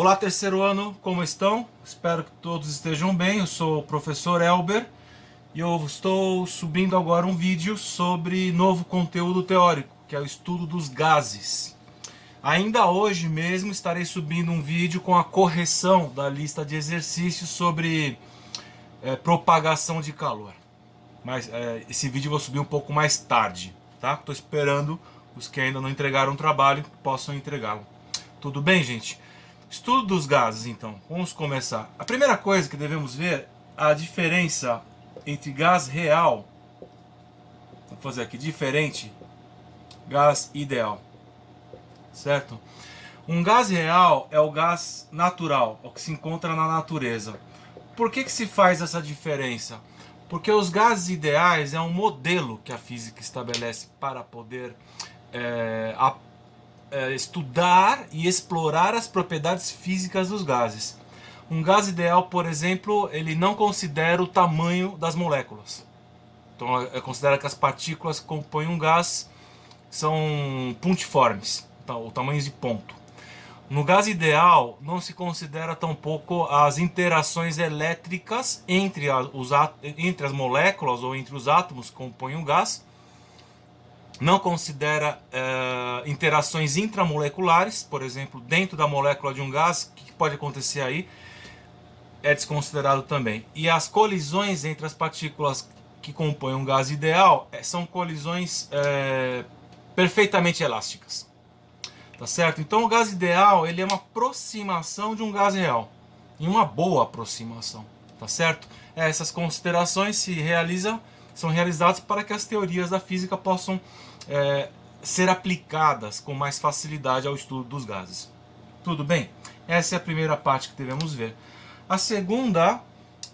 Olá, terceiro ano, como estão? Espero que todos estejam bem. Eu sou o professor Elber e eu estou subindo agora um vídeo sobre novo conteúdo teórico, que é o estudo dos gases. Ainda hoje mesmo estarei subindo um vídeo com a correção da lista de exercícios sobre propagação de calor. Mas esse vídeo eu vou subir um pouco mais tarde, tá? Estou esperando os que ainda não entregaram o trabalho possam entregá-lo. Tudo bem, gente? Estudo dos gases, então. Vamos começar. A primeira coisa que devemos ver é a diferença entre gás real, vou fazer aqui, diferente, gás ideal, certo? Um gás real é o gás natural, o que se encontra na natureza. Por que se faz essa diferença? Porque os gases ideais é um modelo que a física estabelece para poder estudar e explorar as propriedades físicas dos gases. Um gás ideal, por exemplo, ele não considera o tamanho das moléculas. Então, considera que as partículas que compõem um gás são pontiformes, o tamanho de ponto. No gás ideal, não se considera tampouco as interações elétricas entre as moléculas ou entre os átomos que compõem o gás. Não considera interações intramoleculares, por exemplo, dentro da molécula de um gás, o que pode acontecer aí? É desconsiderado também. E as colisões entre as partículas que compõem um gás ideal são colisões perfeitamente elásticas. Tá certo? Então o gás ideal ele é uma aproximação de um gás real. E uma boa aproximação. Tá certo? Essas considerações são realizadas para que as teorias da física possam ser aplicadas com mais facilidade ao estudo dos gases. Tudo bem? Essa é a primeira parte que devemos ver. A segunda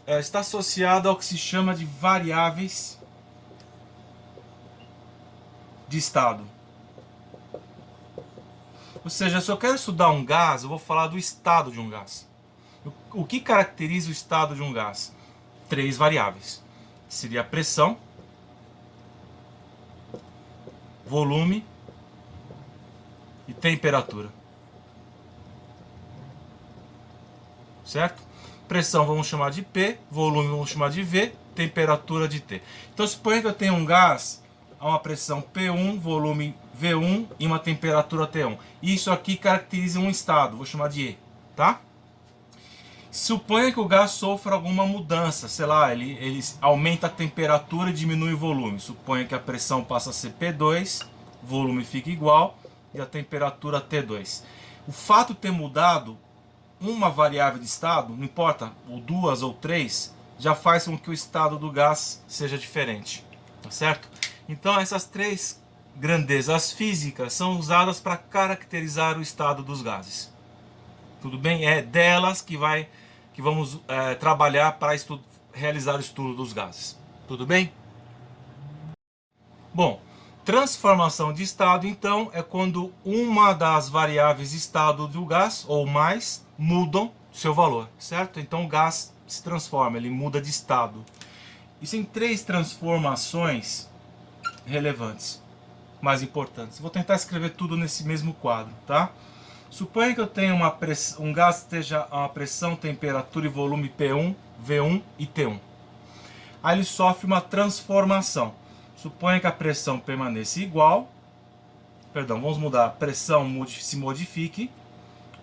está associada ao que se chama de variáveis de estado. Ou seja, se eu quero estudar um gás, eu vou falar do estado de um gás. O que caracteriza o estado de um gás? 3 variáveis. Seria a pressão, volume e temperatura. Certo? Pressão vamos chamar de P, volume vamos chamar de V, temperatura de T. Então suponha que eu tenho um gás a uma pressão P1, volume V1 e uma temperatura T1. Isso aqui caracteriza um estado, vou chamar de E, tá? Suponha que o gás sofra alguma mudança, sei lá, ele aumenta a temperatura e diminui o volume. Suponha que a pressão passa a ser P2, o volume fica igual e a temperatura T2. O fato de ter mudado uma variável de estado, não importa, ou 2 ou 3, já faz com que o estado do gás seja diferente, tá certo? Então essas 3 grandezas físicas são usadas para caracterizar o estado dos gases. Tudo bem? É delas que vamos trabalhar para realizar o estudo dos gases. Tudo bem? Bom, transformação de estado, então, é quando uma das variáveis de estado do gás, ou mais, mudam seu valor, certo? Então o gás se transforma, ele muda de estado. Existem 3 transformações relevantes, mais importantes. Vou tentar escrever tudo nesse mesmo quadro, tá? Suponha que eu tenha um gás que esteja a uma pressão, temperatura e volume P1, V1 e T1. Aí ele sofre uma transformação. Suponha que a pressão permaneça igual. Perdão, vamos mudar. A pressão se modifique.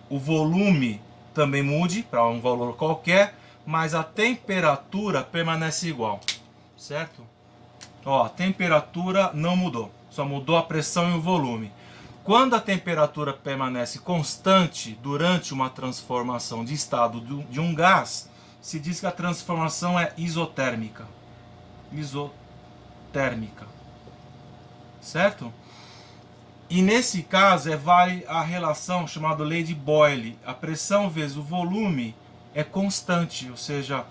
O volume também mude para um valor qualquer. Mas a temperatura permanece igual. Certo? Ó, a temperatura não mudou. Só mudou a pressão e o volume. Quando a temperatura permanece constante durante uma transformação de estado de um gás, se diz que a transformação é isotérmica. Isotérmica. Certo? E nesse caso vale a relação chamada lei de Boyle. A pressão vezes o volume é constante, ou seja,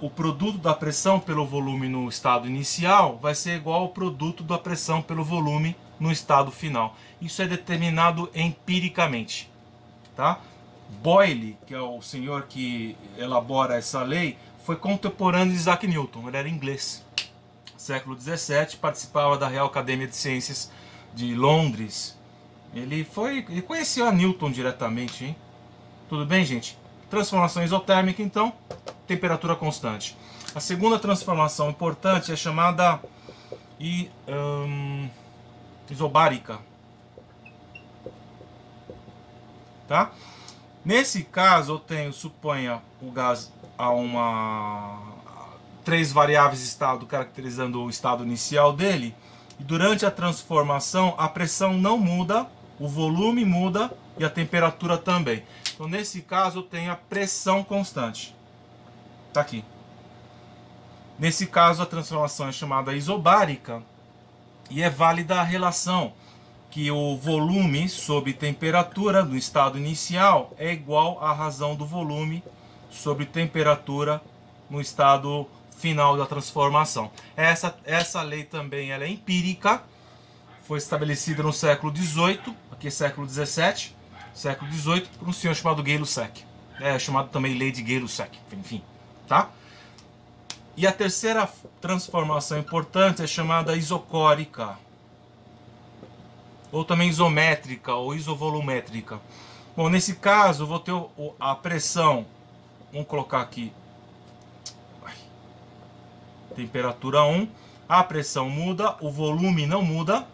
o produto da pressão pelo volume no estado inicial vai ser igual ao produto da pressão pelo volume no estado final. Isso é determinado empiricamente, tá? Boyle, que é o senhor que elabora essa lei, foi contemporâneo de Isaac Newton. Ele era inglês, século 17, participava da Real Academia de Ciências de Londres. Ele conheceu a Newton diretamente, hein? Tudo bem, gente? Transformação isotérmica, então, temperatura constante. A segunda transformação importante é chamada isobárica. Tá? Nesse caso, eu tenho, suponha, o gás a três variáveis de estado caracterizando o estado inicial dele, e durante a transformação a pressão não muda, o volume muda e a temperatura também. Então, nesse caso, eu tenho a pressão constante. Tá aqui. Nesse caso, a transformação é chamada isobárica e é válida a relação que o volume sobre temperatura do estado inicial é igual à razão do volume sobre temperatura no estado final da transformação. Essa lei também ela é empírica, foi estabelecida no século XVIII, aqui é século XVII, século XVIII, por um senhor chamado Gay-Lussac. É chamado também lei de Gay-Lussac, enfim, tá? E a terceira transformação importante é chamada isocórica, ou também isométrica ou isovolumétrica. Bom, nesse caso eu vou ter a pressão, vamos colocar aqui, temperatura 1, a pressão muda, o volume não muda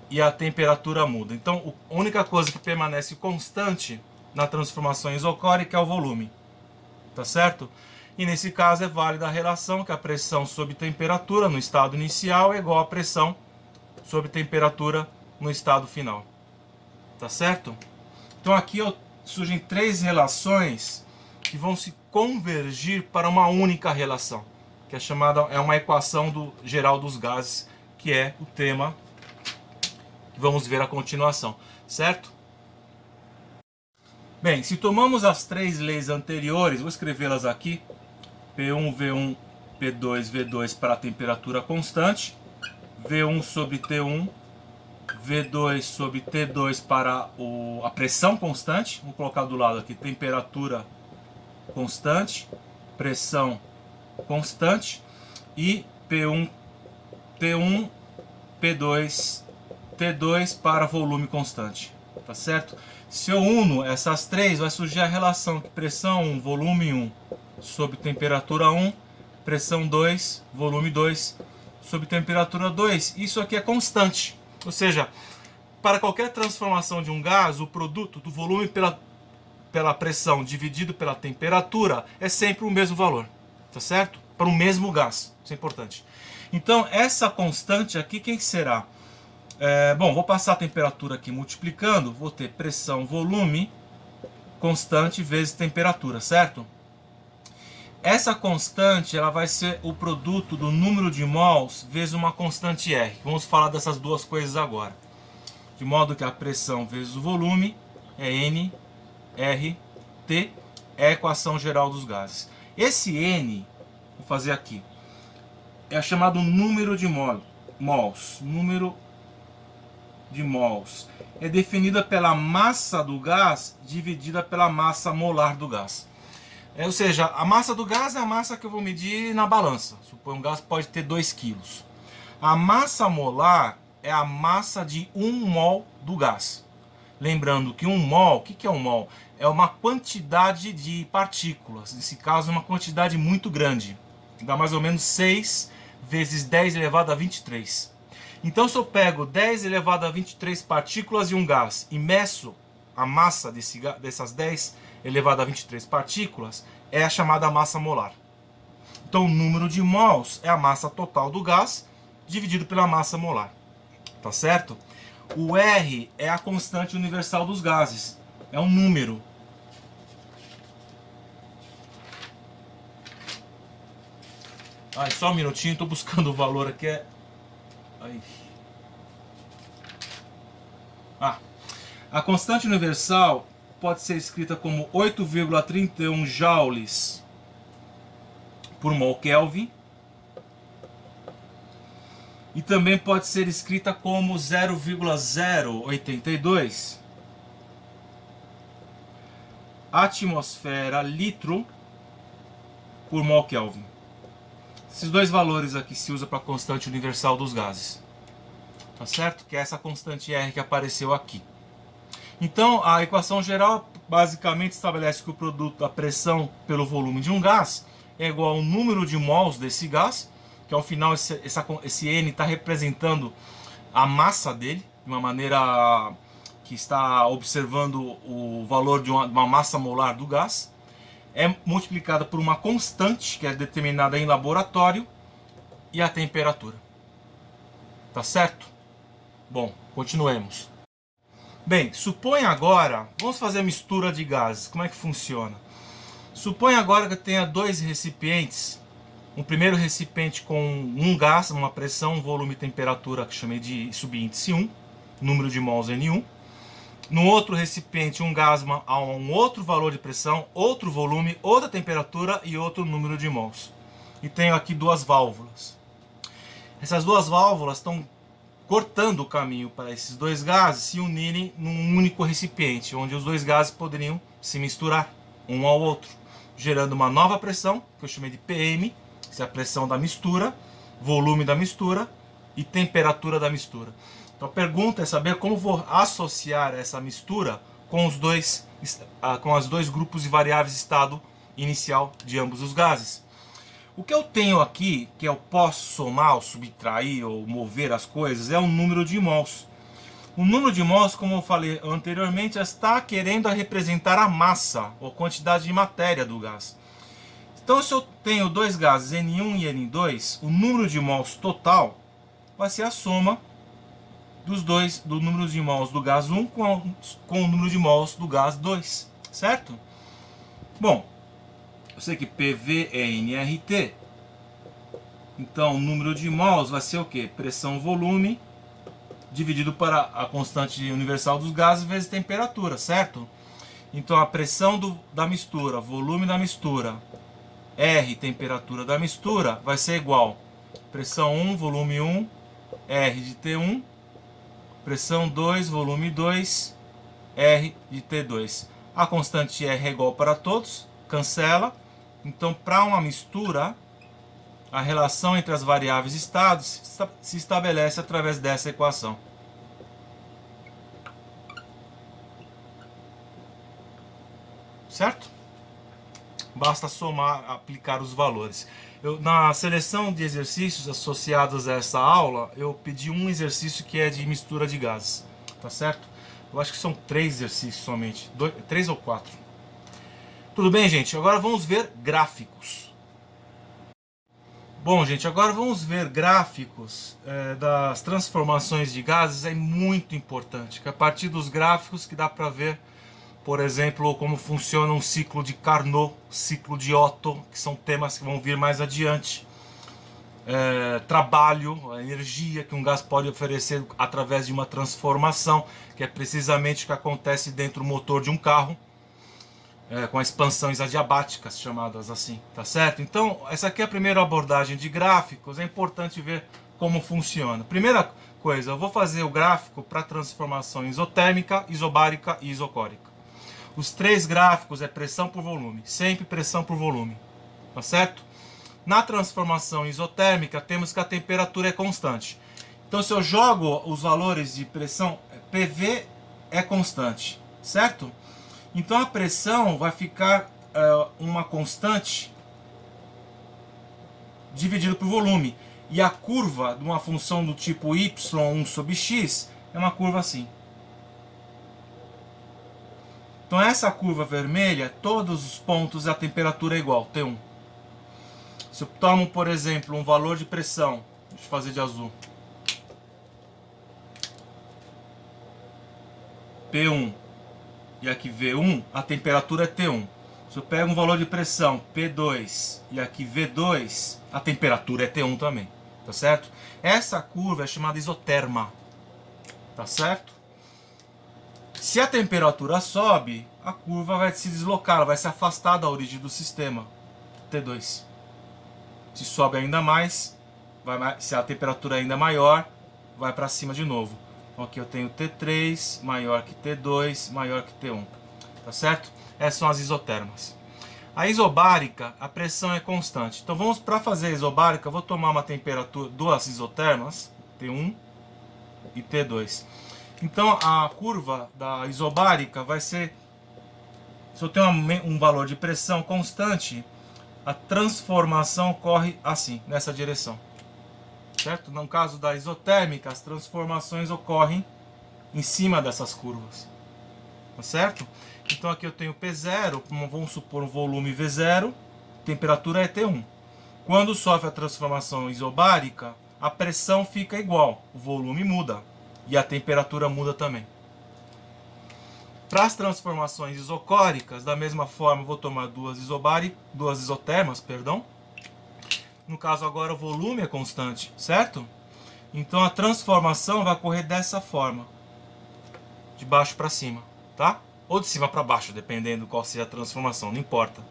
e a temperatura muda. Então a única coisa que permanece constante na transformação isocórica é o volume, tá certo? E nesse caso é válida a relação que a pressão sobre temperatura no estado inicial é igual à pressão sobre temperatura no estado final. Tá certo? Então aqui surgem três relações que vão se convergir para uma única relação, que é chamada, é uma equação geral dos gases, que é o tema que vamos ver a continuação, certo? Bem, se tomamos as três leis anteriores, vou escrevê-las aqui, P1, V1, P2, V2 para a temperatura constante, V1 sobre T1, V2 sobre T2 para a pressão constante. Vamos colocar do lado aqui, temperatura constante, pressão constante, e P1, T1, P2, T2 para volume constante. Tá certo? Se eu uno essas três, vai surgir a relação que pressão 1, volume 1 sobre temperatura 1, pressão 2, volume 2 sobre temperatura 2. Isso aqui é constante. Ou seja, para qualquer transformação de um gás, o produto do volume pela pressão dividido pela temperatura é sempre o mesmo valor. Tá certo? Para o mesmo gás. Isso é importante. Então, essa constante aqui, quem será? Bom, vou passar a temperatura aqui multiplicando. Vou ter pressão, volume, constante vezes temperatura, certo? Essa constante ela vai ser o produto do número de mols vezes uma constante R. Vamos falar dessas duas coisas agora. De modo que a pressão vezes o volume é N, R, T, é a equação geral dos gases. Esse N, vou fazer aqui, é chamado número de mols. Número de mols. É definida pela massa do gás dividida pela massa molar do gás. Ou seja, a massa do gás é a massa que eu vou medir na balança. Supõe um gás pode ter 2 kg. A massa molar é a massa de 1 mol do gás. Lembrando que 1 mol, o que é 1 mol? É uma quantidade de partículas. Nesse caso, uma quantidade muito grande. Dá mais ou menos 6 vezes 10 elevado a 23. Então, se eu pego 10 elevado a 23 partículas de um gás e meço a massa dessas 10 elevado a 23 partículas, é a chamada massa molar. Então, o número de mols é a massa total do gás dividido pela massa molar. Tá certo? O R é a constante universal dos gases. É um número. Só um minutinho, estou buscando o valor aqui. A constante universal pode ser escrita como 8,31 joules por mol Kelvin. E também pode ser escrita como 0,082 atmosfera litro por mol Kelvin. Esses dois valores aqui se usam para a constante universal dos gases. Tá certo? Que é essa constante R que apareceu aqui. Então, a equação geral basicamente estabelece que o produto, a pressão pelo volume de um gás é igual ao número de mols desse gás, que ao final esse N está representando a massa dele, de uma maneira que está observando o valor de uma massa molar do gás, é multiplicada por uma constante que é determinada em laboratório e a temperatura. Tá certo? Bom, continuemos. Bem, supõe agora, vamos fazer a mistura de gases. Como é que funciona? Supõe agora que eu tenha dois recipientes. Um primeiro recipiente com um gás, uma pressão, um volume e temperatura que chamei de subíndice 1, número de mols N1. No outro recipiente, um gás a um outro valor de pressão, outro volume, outra temperatura e outro número de mols. E tenho aqui duas válvulas. Essas duas válvulas estão cortando o caminho para esses dois gases se unirem num único recipiente, onde os dois gases poderiam se misturar um ao outro, gerando uma nova pressão, que eu chamei de PM, que é a pressão da mistura, volume da mistura e temperatura da mistura. Então a pergunta é saber como vou associar essa mistura com os dois grupos de variáveis de estado inicial de ambos os gases. O que eu tenho aqui, que eu posso somar, ou subtrair, ou mover as coisas, é o número de mols. O número de mols, como eu falei anteriormente, está querendo representar a massa, ou quantidade de matéria do gás. Então, se eu tenho dois gases, N1 e N2, o número de mols total vai ser a soma do número de mols do gás 1 com o número de mols do gás 2, certo? Bom, eu sei que PV é nRT, então o número de mols vai ser o quê? Pressão volume dividido para a constante universal dos gases vezes temperatura, certo? Então a pressão da mistura, volume da mistura, R, temperatura da mistura, vai ser igual pressão 1, volume 1, R de T1, pressão 2, volume 2, R de T2. A constante R é igual para todos, cancela. Então, para uma mistura, a relação entre as variáveis estados se estabelece através dessa equação. Certo? Basta somar, aplicar os valores. Na seleção de exercícios associados a essa aula, eu pedi um exercício que é de mistura de gases. Tá certo? Eu acho que são 3 exercícios somente. 3 ou 4. Tudo bem, gente? Agora vamos ver gráficos. Bom, gente, agora vamos ver gráficos das transformações de gases. É muito importante, que a partir dos gráficos que dá para ver, por exemplo, como funciona um ciclo de Carnot, ciclo de Otto, que são temas que vão vir mais adiante. Trabalho, a energia que um gás pode oferecer através de uma transformação, que é precisamente o que acontece dentro do motor de um carro. Com expansões adiabáticas, chamadas assim, tá certo? Então, essa aqui é a primeira abordagem de gráficos, é importante ver como funciona. Primeira coisa, eu vou fazer o gráfico para transformação isotérmica, isobárica e isocórica. Os 3 gráficos é pressão por volume, sempre pressão por volume, tá certo? Na transformação isotérmica, temos que a temperatura é constante. Então, se eu jogo os valores de pressão, PV é constante, certo? Então a pressão vai ficar uma constante dividido por volume. E a curva de uma função do tipo y1 sobre x é uma curva assim. Então essa curva vermelha, todos os pontos a temperatura é igual, T1. Se eu tomo, por exemplo, um valor de pressão, deixa eu fazer de azul, P1, e aqui V1, a temperatura é T1. Se eu pego um valor de pressão P2 e aqui V2, a temperatura é T1 também, tá certo? Essa curva é chamada isoterma, tá certo? Se a temperatura sobe, a curva vai se deslocar, ela vai se afastar da origem do sistema, T2. Se sobe ainda mais, se a temperatura é ainda maior, vai para cima de novo. Aqui eu tenho T3 maior que T2 maior que T1, tá certo? Essas são as isotermas. A isobárica, a pressão é constante. Então vamos, para fazer a isobárica, eu vou tomar uma temperatura, duas isotermas, T1 e T2. Então a curva da isobárica vai ser Se eu tenho um valor de pressão constante, a transformação ocorre assim, nessa direção. Certo? No caso da isotérmica, as transformações ocorrem em cima dessas curvas. Tá certo? Então aqui eu tenho P0, vamos supor um volume V0, temperatura é T1. Quando sofre a transformação isobárica, a pressão fica igual, o volume muda e a temperatura muda também. Para as transformações isocóricas, da mesma forma, vou tomar duas isotermas, perdão. No caso agora o volume é constante, certo? Então a transformação vai ocorrer dessa forma, de baixo para cima, tá? Ou de cima para baixo, dependendo qual seja a transformação, não importa.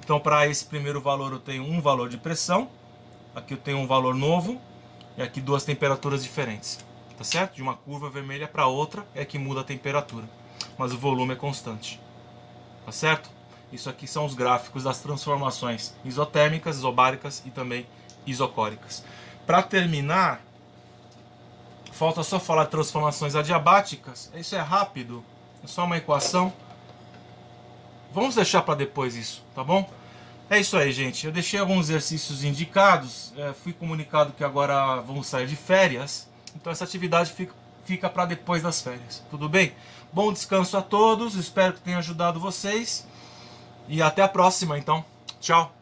Então para esse primeiro valor eu tenho um valor de pressão, aqui eu tenho um valor novo e aqui duas temperaturas diferentes, tá certo? De uma curva vermelha para outra é que muda a temperatura, mas o volume é constante, tá certo? Isso aqui são os gráficos das transformações isotérmicas, isobáricas e também isocóricas. Para terminar, falta só falar de transformações adiabáticas. Isso é rápido, é só uma equação. Vamos deixar para depois isso, tá bom? É isso aí, gente. Eu deixei alguns exercícios indicados. Fui comunicado que agora vamos sair de férias. Então essa atividade fica para depois das férias. Tudo bem? Bom descanso a todos. Espero que tenha ajudado vocês. E até a próxima, então. Tchau.